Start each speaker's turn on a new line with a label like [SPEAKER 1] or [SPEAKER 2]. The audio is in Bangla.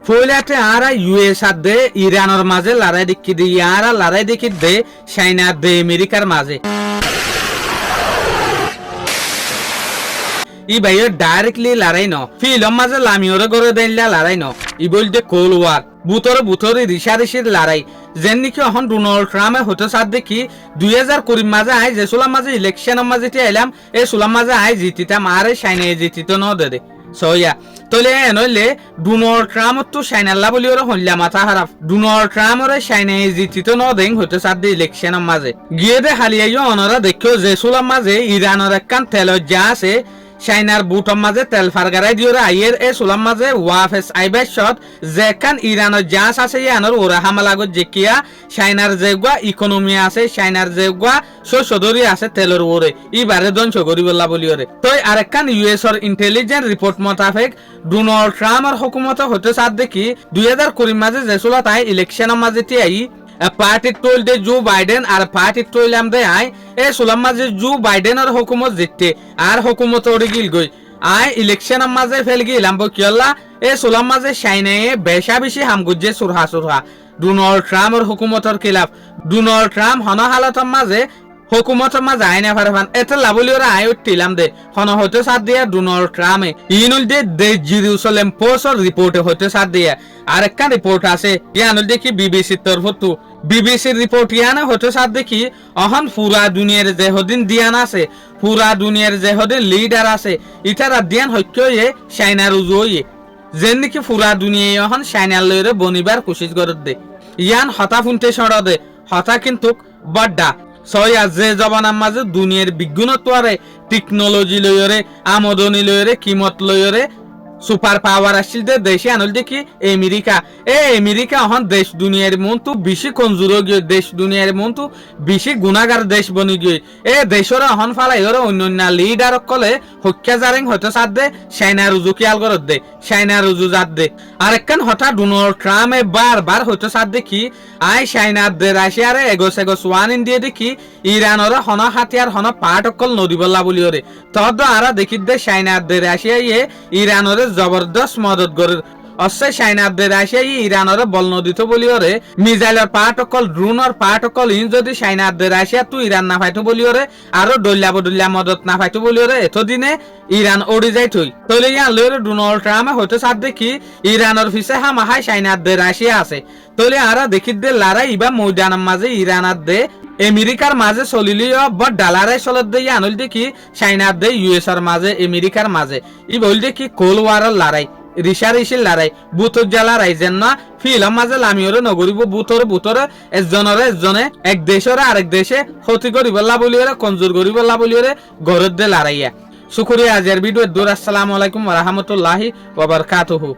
[SPEAKER 1] ফইলাতে আরা ইউএস দে ইরানের মাঝে লড়াই দেখি দে ইয়ারা লড়াই দেখি দে চাইনা দে আমেরিকার মাঝে ই ভাইও ডাইরেক্টলি লড়াই ন ফিলম মাঝে লামিওরে গড়ে দেনলা লড়াই ন ই বলতে কোল ওয়ার বুতরে রিসারিসির লড়াই যেন নাকি এখন ডোনাল্ড ট্রাম্পে হতে সাথ দেখি 2020 মাঝে আই যে সুলাম মাঝে ইলেকশনের মাঝে এলাম এই সুলাম মাঝে আই জিতিতাম আর সাইনে জিতিত ন দে সইয়া তলে নইলে ডোনাল্ড ট্রাম্প তো সাইনাল্লা বলি ওরা হইলা মাথা খারাপ ডোনাল্ড ট্রাম্প ওরে সাইনে জিতিত ন দেন হতে সাথ দে ইলেকশনের মাঝে গিয়ে দে হালিয়াইও অনরা দেখিও যে সুলাম মাঝে ইরানের একখান তেল যা আছে চাইনার বুটম মাঝে তেল ফারগারাই দিওরে আইয়ের এ সুলাম মাঝে ওয়াফেস আইবেশত যেখান ইরানের জাহাজ আছে ইয়ানোর ওরা হামালাগত জেকিয়া চাইনার যেগুয়া ইকোনমি আছে চাইনার যেগুয়া সদরি আছে তেলের ওরে ইবারে ধ্বংস করি বললা বলিওরে তই আরেকখান ইউএস এর ইন্টেলিজেন্স রিপোর্ট মোতাবেক ডোনাল্ড ট্রাম্পের হুকুমত হতে সাথ দেখি 2020 মাঝে যে সুলা তাই ইলেকশনের মাঝে তিয়াই পার্টি টইলতে জো বাইডেন আর পার্টি টইলাম দে আই এ সুলাম মাঝে জো বাইডেনের হুকুমত জিততে আর হুকুমত ওরে গিল গই আই ইলেকশনের মাঝে ফেল গিলাম বকিয়াল্লা এ সুলাম মাঝে সাইনে বেশা বেশি হামগুজে সুরহা ডোনাল্ড ট্রাম্পের হুকুমতর খিলাফ ডোনাল্ড ট্রাম্প হন হালতর মাঝে হুকুমতের মাঝে আইনে পারবান এতে লাভলি ওরা আই উঠিলাম দে হন হতে সাথ দিয়া ডোনাল্ড ট্রাম্পে ইনুল দে জেরুসালেম পোস্টর রিপোর্টে হতে সাথ দিয়া আরেকটা রিপোর্ট আছে ইয়ানুল দেখি বিবিসির তরফত বিবিসির রিপোর্ট ইয়ানে হতে সাথ দেখি অহন পুরা দুনিয়ার যে হদিন দিয়ান আছে পুরা দুনিয়ার যে হদিন লিডার আছে ইতারা দিয়ান হইয়ে চাইনার উজুয়ে যেন নাকি পুরা দুনিয়ায় অহন চাইনার লইরে বনিবার কোশিশ করে দে ইয়ান হতা ফুনতে সড় দে হতা কিন্তু বড্ডা সয়া যে জবানার মাঝে দুনিয়ার বিজ্ঞানত আরে টেকনোলজি লইরে আমদানি লইরে কিমত লইরে সুপার পাওয়ার আসছিল দে দেশে আনল দেখি আমেরিকা হন দেশ দুনিয়ার মন্তু বেশি কঞ্জুর গিয়ে দেশ দুনিয়ার মন্তু বেশি গুণাগার দেশ বনি গিয়ে এ দেশর হন ফালাই ওরা অন্য লিডার কলে হত্যা জারেং হয়তো সাথ দে চাইনা রুজু কিয়াল করত দে চাইনা রুজু জাত দে আরেকখান হঠাৎ ডোনাল্ড ট্রাম্পে বার হয়তো সাথ দেখি আই চাইনা দে রাশিয়ারে এগোস ওয়ান দিয়ে দেখি ইরানর হন হাতিয়ার হন পাট অকল নদী বল্লা বলি ওরে তদ আরা দেখি দে চাইনা দে রাশিয়াইয়ে ইরানরে জবরদস্ত মদত করে অবশ্য চাইনা দে রাশিয়া ইরানর বল নদীত বলি ওরে মিসাইলের পাট অকল ড্রোনের পাট অকল ইন যদি চাইনা দে রাশিয়া তুই ইরান না পাইতো বলি ওরে আরো ডল্লা মদত না পাইতো বলি ওরে এতদিনে ইরান ওড়ি যাই থই তলে ইয়ান লইরে ডোনাল্ড ট্রাম্পে হয়তো সাথ দেখি ইরানের ফিসে হামাহাই চাইনা দে রাশিয়া আছে তলে আরা দেখি দে লড়াই ইবা ময়দানের মাঝে ইরানার দে আমেরিকার মাঝে চলিলিও বড় ডালারে চলত দে আনল দেখি চাইনার দে ইউএস এর মাঝে আমেরিকার মাঝে ই বল দেখি কোল ওয়ারের লড়াই রিসারিসির লড়াই বুতর যা লড়াই যেন না ফিলম মাঝে লামিওরে নগরিব বুতরে এজনে এক দেশের আরেক দেশে ক্ষতি করিব লা বলিওরে কঞ্জুর করিব লা বলিওরে ঘরের দে লড়াইয়া শুকরিয়া আজের ভিডিও দূর আসসালামু আলাইকুম ওয়া রাহমাতুল্লাহি ওয়া বারাকাতুহু।